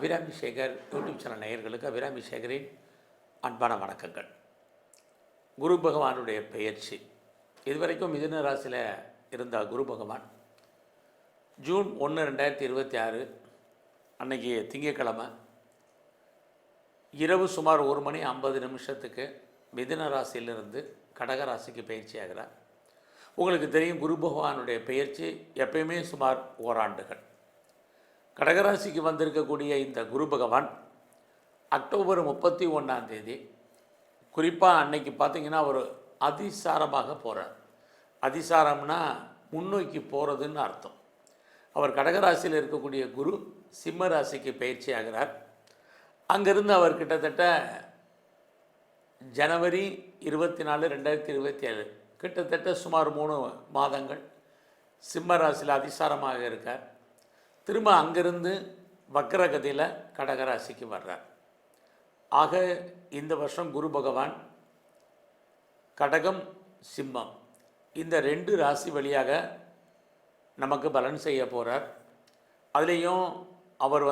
Abirami Sekar YouTube channel நேயர்களுக்கு அபிராமி சேகரின் அன்பான வணக்கங்கள். குரு பகவானுடைய பெயர்ச்சி இதுவரைக்கும் மிதுன ராசியில் இருந்த குரு பகவான் ஜூன் 1, 2026 அன்னைக்கு திங்கட்கிழமை இரவு சுமார் 1:50 மிதுன ராசியிலிருந்து கடக ராசிக்கு பயிற்சி ஆகிறார். உங்களுக்கு தெரியும், குரு பகவானுடைய பெயர்ச்சி எப்பயுமே சுமார் ஓராண்டுகள். கடகராசிக்கு வந்திருக்கக்கூடிய இந்த குரு பகவான் அக்டோபர் 31 குறிப்பாக அன்னைக்கு பார்த்திங்கன்னா அவர் அதிசாரமாக போகிறார். அதிசாரம்னா முன்னோக்கி போகிறதுன்னு அர்த்தம். அவர் கடகராசியில் இருக்கக்கூடிய குரு சிம்ம ராசிக்கு பயிற்சி ஆகிறார். அங்கேருந்து அவர் கிட்டத்தட்ட ஜனவரி 24, 2027 கிட்டத்தட்ட சுமார் 3 மாதங்கள் சிம்ம ராசியில் அதிசாரமாக இருக்கார். திரும்ப அங்கிருந்து வக்ரகதியில் கடகராசிக்கு வர்றார். ஆக இந்த வருஷம் குரு பகவான் கடகம் சிம்மம் இந்த 2 ராசி வழியாக நமக்கு பலன் செய்ய போகிறார். அதுலேயும் அவர்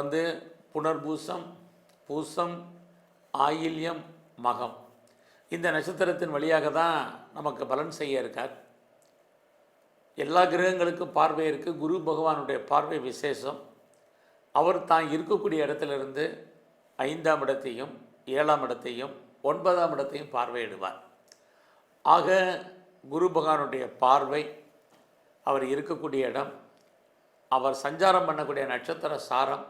புனர்பூசம், பூசம், ஆயில்யம், மகம் இந்த நட்சத்திரத்தின் வழியாக தான் நமக்கு பலன் செய்ய இருக்கார். எல்லா கிரகங்களுக்கும் பார்வை இருக்குது. குரு பகவானுடைய பார்வை விசேஷம். அவர் தான் இருக்கக்கூடிய இடத்திலிருந்து 5ஆம் இடத்தையும் 7ஆம் இடத்தையும் 9ஆம் இடத்தையும் பார்வையிடுவார். ஆக குரு பகவானுடைய பார்வை, அவர் இருக்கக்கூடிய இடம், அவர் சஞ்சாரம் பண்ணக்கூடிய நட்சத்திர சாரம்,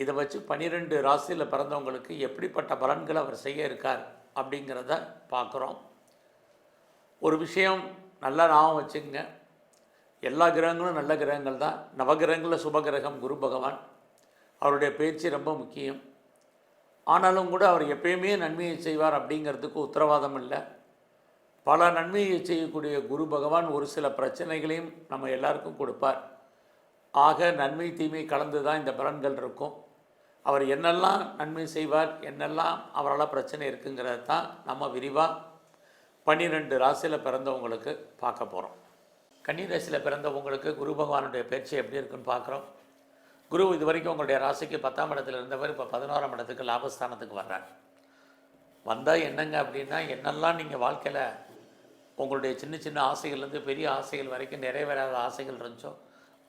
இதை வச்சு 12 ராசியில் பிறந்தவங்களுக்கு எப்படிப்பட்ட பலன்களை அவர் செய்ய இருக்கார் அப்படிங்கிறத பார்க்குறோம். ஒரு விஷயம் நல்லா ஞாபகம் வச்சுக்கங்க, எல்லா கிரகங்களும் நல்ல கிரகங்கள் தான். நவகிரகங்களில் சுபகிரகம் குரு பகவான். அவருடைய பேச்சு ரொம்ப முக்கியம். ஆனாலும் கூட அவர் எப்பயுமே நன்மையை செய்வார் அப்படிங்கிறதுக்கு உத்தரவாதம் இல்லை. பல நன்மையை செய்யக்கூடிய குரு பகவான் ஒரு சில பிரச்சனைகளையும் நம்ம எல்லாருக்கும் கொடுப்பார். ஆக நன்மை தீமை கலந்து தான் இந்த பலன்கள் இருக்கும். அவர் என்னெல்லாம் நன்மை செய்வார், என்னெல்லாம் அவரால் பிரச்சனை இருக்குங்கிறத தான் நம்ம விரிவாக 12 ராசியில் பிறந்தவங்களுக்கு பார்க்க போகிறோம். கன்னிராசியில் பிறந்தவங்களுக்கு குரு பகவானுடைய பயிற்சி எப்படி இருக்குன்னு பார்க்குறோம். குரு இது வரைக்கும் உங்களுடைய ராசிக்கு 10ஆம் இடத்துல இருந்தவர் இப்போ 11ஆம் இடத்துக்கு லாபஸ்தானத்துக்கு வர்றார். வந்தால் என்னங்க அப்படின்னா, என்னெல்லாம் நீங்கள் வாழ்க்கையில் உங்களுடைய சின்ன சின்ன ஆசைகள்லேருந்து பெரிய ஆசைகள் வரைக்கும் நிறைவேறாத ஆசைகள் இருந்துச்சோ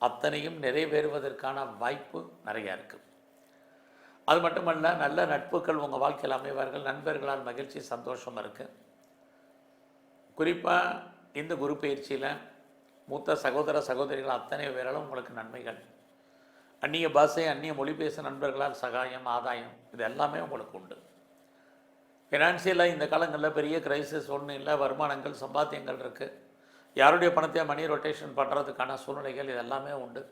அத்தனையும் நிறைவேறுவதற்கான வாய்ப்பு நிறையா இருக்குது. அது மட்டுமல்ல, நல்ல நட்புகள் உங்கள் வாழ்க்கையில் அமைவார்கள். நண்பர்களால் மகிழ்ச்சி, சந்தோஷம் இருக்குது. குறிப்பாக இந்த குரு பயிற்சியில் மூத்த சகோதர சகோதரிகள் அத்தனை பேராலும் உங்களுக்கு நன்மைகள். அந்நிய பாஷை, அந்நிய மொழி பேச நண்பர்களால் சகாயம், ஆதாயம், இது எல்லாமே உங்களுக்கு உண்டு. ஃபினான்சியலாக இந்த காலங்களில் பெரிய கிரைசிஸ் ஒன்றும் இல்லை. வருமானங்கள், சம்பாத்தியங்கள் இருக்குது. யாருடைய பணத்தை மணி ரொட்டேஷன் பண்ணுறதுக்கான சூழ்நிலைகள் இது எல்லாமே உண்டு.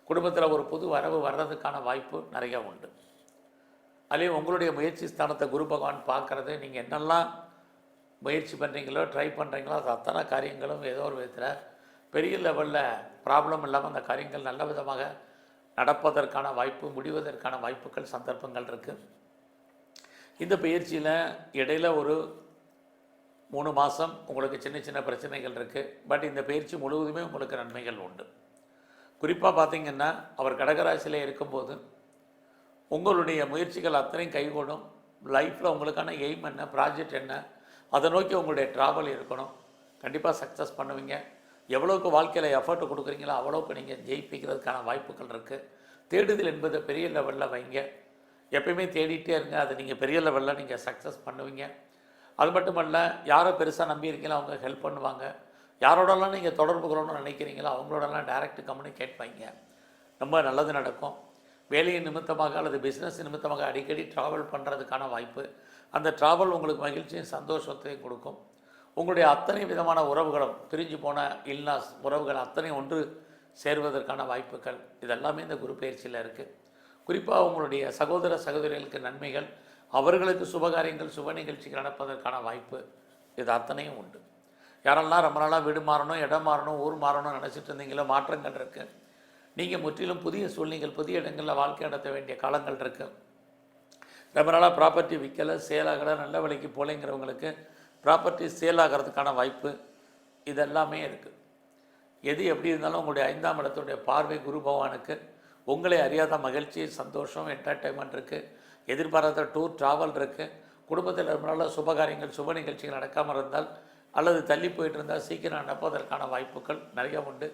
குடும்பத்தில் ஒரு புது வரவு வர்றதுக்கான வாய்ப்பு நிறையா உண்டு. அதுலேயும் உங்களுடைய முயற்சி ஸ்தானத்தை குரு பகவான் பார்க்குறது. நீங்கள் என்னெல்லாம் முயற்சி பண்ணுறீங்களோ, ட்ரை பண்ணுறீங்களோ, அது அத்தனை காரியங்களும் ஏதோ ஒரு விதத்தில் பெரிய லெவலில் ப்ராப்ளம் இல்லாமல் அந்த காரியங்கள் நல்ல விதமாக நடப்பதற்கான வாய்ப்பு, முடிவதற்கான வாய்ப்புகள், சந்தர்ப்பங்கள் இருக்குது. இந்த பயிற்சியில் இடையில் ஒரு 3 மாதம் உங்களுக்கு சின்ன சின்ன பிரச்சனைகள் இருக்குது. பட் இந்த பயிற்சி முழுவதுமே உங்களுக்கு நன்மைகள் உண்டு. குறிப்பாக பார்த்திங்கன்னா, அவர் கடகராசியில் இருக்கும்போது உங்களுடைய முயற்சிகள் அத்தனையும் கைகூடும். லைஃப்பில் உங்களுக்கான எய்ம் என்ன, ப்ராஜெக்ட் என்ன, அதை நோக்கி உங்களுடைய ட்ராவல் இருக்கணும். கண்டிப்பாக சக்ஸஸ் பண்ணுவீங்க. எவ்வளோக்கு வாழ்க்கையில் எஃபர்ட் கொடுக்குறீங்களோ அவ்வளோக்கு நீங்கள் ஜெயிப்பிக்கிறதுக்கான வாய்ப்புகள் இருக்குது. தேடுதல் என்பதை பெரிய லெவலில் வைங்க. எப்பயுமே தேடிகிட்டே இருங்க. அதை நீங்கள் பெரிய லெவலில் நீங்கள் சக்ஸஸ் பண்ணுவீங்க. அது மட்டுமல்ல, யாரை பெருசாக நம்பியிருக்கீங்களோ அவங்க ஹெல்ப் பண்ணுவாங்க. யாரோடலாம் நீங்கள் தொடர்பு கொள்ளணும்னு நினைக்கிறீங்களோ அவங்களோடலாம் டைரக்ட் கம்யூனிகேட் வைங்க. ரொம்ப நல்லது நடக்கும். வேலையின் நிமித்தமாக அல்லது பிஸ்னஸ் நிமித்தமாக அடிக்கடி ட்ராவல் பண்ணுறதுக்கான வாய்ப்பு. அந்த ட்ராவல் உங்களுக்கு மகிழ்ச்சியும் சந்தோஷத்தையும் கொடுக்கும். உங்களுடைய அத்தனை விதமான உறவுகளும், பிரிஞ்சு போன இல்னாஸ் உறவுகள் அத்தனை ஒன்று சேர்வதற்கான வாய்ப்புகள் இதெல்லாமே இந்த குரு பயிற்சியில் இருக்குது. குறிப்பாக உங்களுடைய சகோதர சகோதரிகளுக்கு நன்மைகள், அவர்களுக்கு சுபகாரியங்கள், சுப நிகழ்ச்சிகள் நடப்பதற்கான வாய்ப்பு இது அத்தனையும் உண்டு. யாரெல்லாம் ரொம்ப நாளாக வீடு மாறணும், இடம் மாறணும், ஊர் மாறணும்னு நினச்சிட்டு இருந்தீங்களோ மாற்றங்கள் இருக்குது. நீங்கள் முற்றிலும் புதிய சூழ்நிலைகள், புதிய இடங்களில் வாழ்க்கை நடத்த வேண்டிய காலங்கள் இருக்குது. ரொம்ப நாளாக ப்ராப்பர்ட்டி விற்கலை, சேலாகலை, நல்ல விலைக்கு போலேங்கிறவங்களுக்கு ப்ராப்பர்ட்டி சேல் ஆகிறதுக்கான வாய்ப்பு இதெல்லாமே இருக்குது. எது எப்படி இருந்தாலும் உங்களுடைய 5ஆம் இடத்துடைய பார்வை குரு பகவானுக்கு உங்களை அறியாத மகிழ்ச்சி, சந்தோஷம், என்டர்டைன்மெண்ட் இருக்குது. எதிர்பாராத டூர், ட்ராவல் இருக்குது. குடும்பத்தில் ரொம்ப சுபகாரியங்கள், சுப நிகழ்ச்சிகள் நடக்காமல் இருந்தால் அல்லது தள்ளி போயிட்டு இருந்தால் சீக்கிரம் நடப்பதற்கான வாய்ப்புகள் நிறைய உண்டு.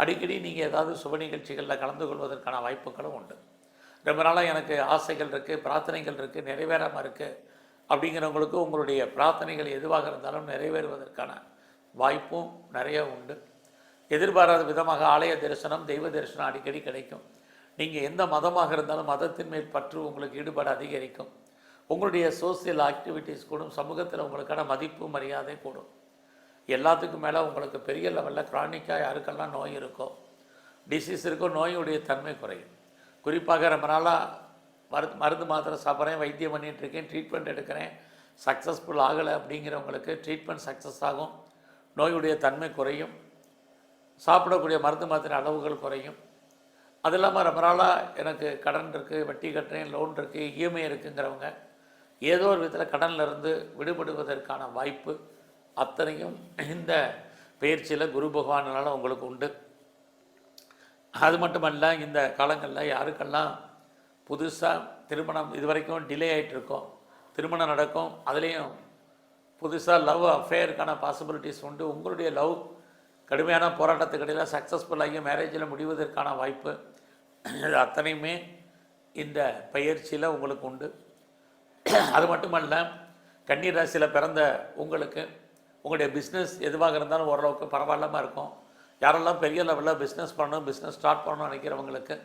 அடிக்கடி நீங்கள் ஏதாவது சுப நிகழ்ச்சிகளில் கலந்து கொள்வதற்கான வாய்ப்புகளும் உண்டு. ரொம்ப நாளாக எனக்கு ஆசைகள் இருக்குது, பிரார்த்தனைகள் இருக்குது, நிறைவேறாமல் இருக்குது அப்படிங்கிறவங்களுக்கு உங்களுடைய பிரார்த்தனைகள் எதுவாக இருந்தாலும் நிறைவேறுவதற்கான வாய்ப்பும் நிறைய உண்டு. எதிர்பாராத விதமாக ஆலய தரிசனம், தெய்வ தரிசனம் அடிக்கடி கிடைக்கும். நீங்கள் எந்த மதமாக இருந்தாலும் மதத்தின் மேல் பற்று உங்களுக்கு ஈடுபாடு அதிகரிக்கும். உங்களுடைய சோசியல் ஆக்டிவிட்டீஸ் கூடும். சமூகத்தில் உங்களுக்கான மதிப்பு, மரியாதை கூடும். எல்லாத்துக்கும் மேலே உங்களுக்கு பெரிய லெவலில் க்ரானிக்காக யாருக்கெல்லாம் நோய் இருக்கோ, டிசீஸ் இருக்கோ, நோயுடைய தன்மை குறையும். குறிப்பாக ரொம்ப நாளாக மருந்து மாத்திரை சாப்பிட்றேன், வைத்தியம் பண்ணிகிட்ருக்கேன், ட்ரீட்மெண்ட் எடுக்கிறேன், சக்ஸஸ்ஃபுல் ஆகலை அப்படிங்கிறவங்களுக்கு ட்ரீட்மெண்ட் சக்ஸஸ் ஆகும். நோயுடைய தன்மை குறையும். சாப்பிடக்கூடிய மருந்து மாத்திரை அளவுகள் குறையும். அது இல்லாமல் ரொம்ப நாளாக எனக்கு கடன் இருக்குது, வட்டி கட்டுறேன், லோன் இருக்குது, இஎம்ஐ இருக்குங்கிறவங்க ஏதோ ஒரு விதத்தில் கடனிலிருந்து விடுபடுவதற்கான வாய்ப்பு அத்தனையும் இந்த பயிற்சியில் குரு பகவானால் உங்களுக்கு உண்டு. அது மட்டுமல்ல, இந்த காலங்களில் யாருக்கெல்லாம் புதுசாக திருமணம் இது வரைக்கும் டிலே ஆகிட்டுருக்கோம், திருமணம் நடக்கும். அதுலேயும் புதுசாக லவ் அஃபேருக்கான பாசிபிலிட்டிஸ் உண்டு. உங்களுடைய லவ் கடுமையான போராட்டத்துக்கு இடையில் சக்ஸஸ்ஃபுல் ஆகி மேரேஜில் முடிவதற்கான வாய்ப்பு இது அத்தனையுமே இந்த பயிற்சியில் உங்களுக்கு உண்டு. அது மட்டுமல்ல, கன்னி ராசியில் பிறந்த உங்களுக்கு உங்களுடைய பிஸ்னஸ் எதுவாக இருந்தாலும் ஓரளவுக்கு பரவாயில்லாமல் இருக்கும். யாரெல்லாம் பெரிய லெவலில் பிஸ்னஸ் பண்ணணும், பிஸ்னஸ் ஸ்டார்ட் பண்ணணும்னு நினைக்கிறவங்களுக்கு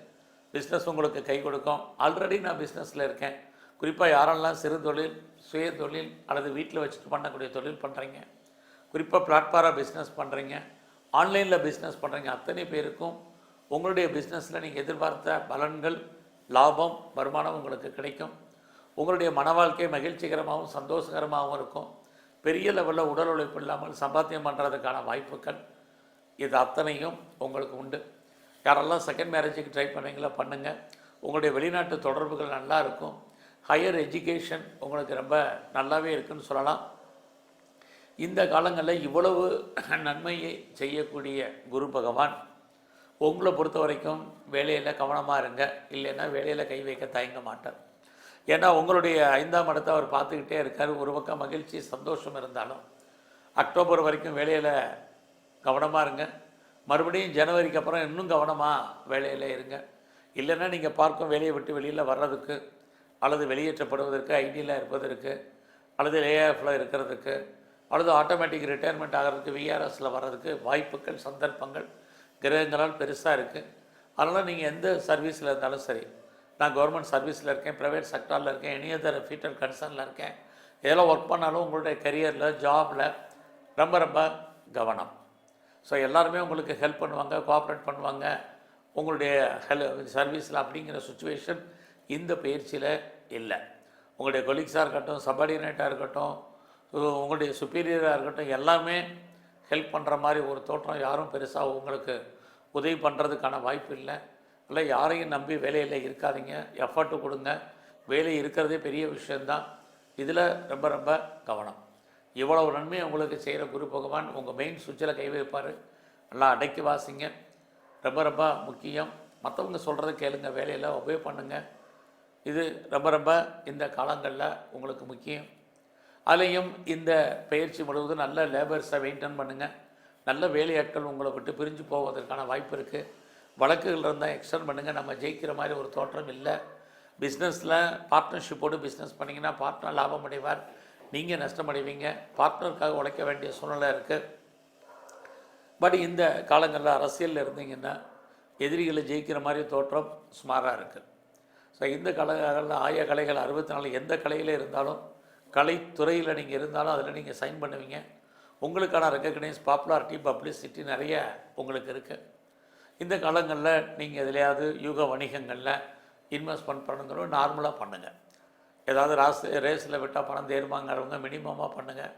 பிஸ்னஸ் உங்களுக்கு கை கொடுக்கும். ஆல்ரெடி நான் பிஸ்னஸில் இருக்கேன். குறிப்பாக யாரெல்லாம் சிறு தொழில், சுய தொழில் அல்லது வீட்டில் வச்சுட்டு பண்ணக்கூடிய தொழில் பண்ணுறீங்க, குறிப்பாக பிளாட்ஃபாராக பிஸ்னஸ் பண்ணுறீங்க, ஆன்லைனில் பிஸ்னஸ் பண்ணுறீங்க, அத்தனை பேருக்கும் உங்களுடைய பிஸ்னஸில் நீங்கள் எதிர்பார்த்த பலன்கள், லாபம், வருமானம் உங்களுக்கு கிடைக்கும். உங்களுடைய மன வாழ்க்கை மகிழ்ச்சிகரமாகவும் சந்தோஷகரமாகவும் இருக்கும். பெரிய லெவலில் உடல் உழைப்பு இல்லாமல் சம்பாத்தியம் பண்ணுறதுக்கான வாய்ப்புகள் இது அத்தனையும் உங்களுக்கு உண்டு. யாரெல்லாம் செகண்ட் மேரேஜுக்கு ட்ரை பண்ணுறீங்களோ பண்ணுங்கள். உங்களுடைய வெளிநாட்டு தொடர்புகள் நல்லா இருக்கும். ஹையர் எஜுகேஷன் உங்களுக்கு ரொம்ப நல்லாவே இருக்குதுன்னு சொல்லலாம். இந்த காலங்களில் இவ்வளவு நன்மையை செய்யக்கூடிய குரு பகவான் உங்களை பொறுத்த வரைக்கும் வேலையில் கவனமாக இருங்க, இல்லைன்னா வேலையில் கை வைக்க தயங்க மாட்டார். ஏன்னா உங்களுடைய 5ஆம் இடத்தை அவர் பார்த்துக்கிட்டே இருக்கார். ஒரு பக்கம் மகிழ்ச்சி, சந்தோஷம் இருந்தாலும் அக்டோபர் வரைக்கும் வேலையில் கவனமாக இருங்க. மறுபடியும் ஜனவரிக்கு அப்புறம் இன்னும் கவனமாக வேலையில் இருங்க. இல்லைன்னா நீங்கள் பார்க்கும் வேலையை விட்டு வெளியில் வர்றதுக்கு அல்லது வெளியேற்றப்படுவதற்கு, ஐடியில் இருப்பதற்கு அல்லது லேஆஃபில் இருக்கிறதுக்கு அல்லது ஆட்டோமேட்டிக் ரிட்டையர்மெண்ட் ஆகிறதுக்கு, விஆர்எஸில் வர்றதுக்கு வாய்ப்புகள், சந்தர்ப்பங்கள் கிரகங்களால் பெருசாக இருக்குது. அதனால் நீங்கள் எந்த சர்வீஸில் இருந்தாலும் சரி, நான் கவர்மெண்ட் சர்வீஸில் இருக்கேன், ப்ரைவேட் செக்டாரில் இருக்கேன், எனி அதர் ஃபீட்டர் கன்சர்னில் இருக்கேன், இதெல்லாம் ஒர்க் பண்ணாலும் உங்களுடைய கரியரில், ஜாபில் ரொம்ப ரொம்ப கவனம். ஸோ எல்லாருமே உங்களுக்கு ஹெல்ப் பண்ணுவாங்க, கோஆப்ரேட் பண்ணுவாங்க உங்களுடைய சர்வீஸில் அப்படிங்கிற சுச்சுவேஷன் இந்த பயிற்சியில் இல்லை. உங்களுடைய கொலீக்ஸாக இருக்கட்டும், சபார்டினேட்டாக இருக்கட்டும், உங்களுடைய சுப்பீரியராக இருக்கட்டும், எல்லாமே ஹெல்ப் பண்ணுற மாதிரி ஒரு தோற்றம். யாரும் பெருசாக உங்களுக்கு உதவி பண்ணுறதுக்கான வாய்ப்பு இல்லை. இல்லை, யாரையும் நம்பி வேலையில் இருக்காதீங்க, எஃபர்ட்டு கொடுங்க. வேலை இருக்கிறதே பெரிய விஷயந்தான். இதில் ரொம்ப ரொம்ப கவனம். இவ்வளவு நன்மையை உங்களுக்கு செய்கிற குரு பகவான் உங்கள் மெயின் சுவிட்சில் கை வைப்பார். நல்லா அடக்கி வாசிங்க, ரொம்ப ரொம்ப முக்கியம். மற்றவங்க சொல்கிறத கேளுங்க, வேலையில் ஒபே பண்ணுங்கள். இது ரொம்ப ரொம்ப இந்த காலங்களில் உங்களுக்கு முக்கியம். அதுலேயும் இந்த பயிற்சி முழுவதும் நல்ல லேபர்ஸை மெயின்டைன் பண்ணுங்கள். நல்ல வேலையாட்கள் உங்களை விட்டு பிரிஞ்சு போவதற்கான வாய்ப்பு இருக்குது. வழக்குகள் இருந்தால் எக்ஸ்டெண்ட் பண்ணுங்கள். நம்ம ஜெயிக்கிற மாதிரி ஒரு தோற்றம் இல்லை. பிஸ்னஸில் பார்ட்னர்ஷிப்போடு பிஸ்னஸ் பண்ணிங்கன்னா பார்ட்னர் லாபம் அடைவார், நீங்கள் நஷ்டமடைவீங்க. பார்ட்னருக்காக உழைக்க வேண்டிய சூழ்நிலை இருக்குது. பட் இந்த காலங்களில் அரசியலில் இருந்தீங்கன்னா எதிரிகளை ஜெயிக்கிற மாதிரி தோற்றம் சுமாராக இருக்குது. ஸோ இந்த காலங்களில் ஆய கலைகள் 64 எந்த கலையில் இருந்தாலும், கலைத்துறையில் நீங்கள் இருந்தாலும் அதில் நீங்கள் சைன் பண்ணுவீங்க. உங்களுக்கான ரெக்கக்னைஸ், பாப்புலாரிட்டி, பப்ளிசிட்டி நிறைய உங்களுக்கு இருக்குது. இந்த காலங்களில் நீங்கள் எதுலையாவது யூக வணிகங்களில் இன்வெஸ்ட்மெண்ட் பண்ணுங்கிறோம் நார்மலாக பண்ணுங்கள். ஏதாவது ரேஸில் விட்டால் பணம் தேர்வாங்கிறவங்க மினிமமாக பண்ணுங்கள்.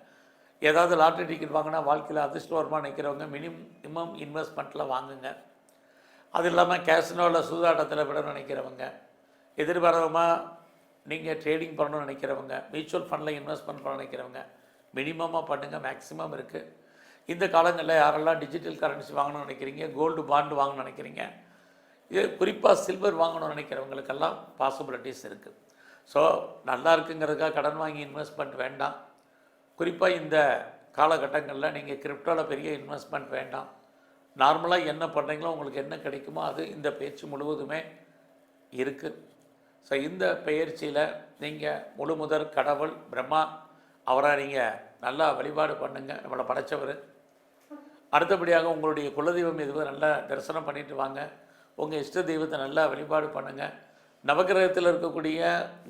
ஏதாவது லாட்ரி டிக்கெட் வாங்கினா வாழ்க்கையில் அதிர்ஷ்டவரமாக நிற்கிறவங்க மினிமம் இன்வெஸ்ட்மெண்ட்டில் வாங்குங்க. அது இல்லாமல் கேசினோவில் சூதாட்டத்தில் விட நினைக்கிறவங்க, எதிர்பாரமாக நீங்கள் ட்ரேடிங் பண்ணணும்னு நினைக்கிறவங்க, மியூச்சுவல் ஃபண்டில் இன்வெஸ்ட்மெண்ட் பண்ண நினைக்கிறவங்க மினிமமாக பண்ணுங்கள். மேக்ஸிமம் இருக்குது. இந்த காலங்களில் யாரெல்லாம் டிஜிட்டல் கரன்சி வாங்கணும்னு நினைக்கிறீங்க, கோல்டு பாண்டு வாங்கணும்னு நினைக்கிறீங்க, இது குறிப்பாக சில்வர் வாங்கணும்னு நினைக்கிறவங்களுக்கெல்லாம் பாசிபிலிட்டிஸ் இருக்குது. ஸோ நல்லா இருக்குங்கிறதுக்காக கடன் வாங்கி இன்வெஸ்ட்மெண்ட் வேண்டாம். குறிப்பாக இந்த காலகட்டங்களில் நீங்கள் கிரிப்டோவில் பெரிய இன்வெஸ்ட்மெண்ட் வேண்டாம். நார்மலாக என்ன பண்ணுறீங்களோ உங்களுக்கு என்ன கிடைக்குமோ அது இந்த பயிற்சி முழுவதுமே இருக்குது. ஸோ இந்த பயிற்சியில் நீங்கள் முழு முதற் கடவுள் பிரம்மா அவரை நீங்கள் நல்லா வழிபாடு பண்ணுங்கள், நம்மளை படைத்தவர். அடுத்தபடியாக உங்களுடைய குலதெய்வம் எதுவும் நல்லா தரிசனம் பண்ணிட்டு வாங்க. உங்கள் இஷ்ட தெய்வத்தை நல்லா வழிபாடு பண்ணுங்கள். நவகிரகத்தில் இருக்கக்கூடிய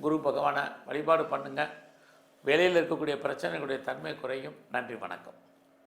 குரு பகவானை வழிபாடு பண்ணுங்கள். வேலையில் இருக்கக்கூடிய பிரச்சனைகளுடைய தன்மை குறையும். நன்றி, வணக்கம்.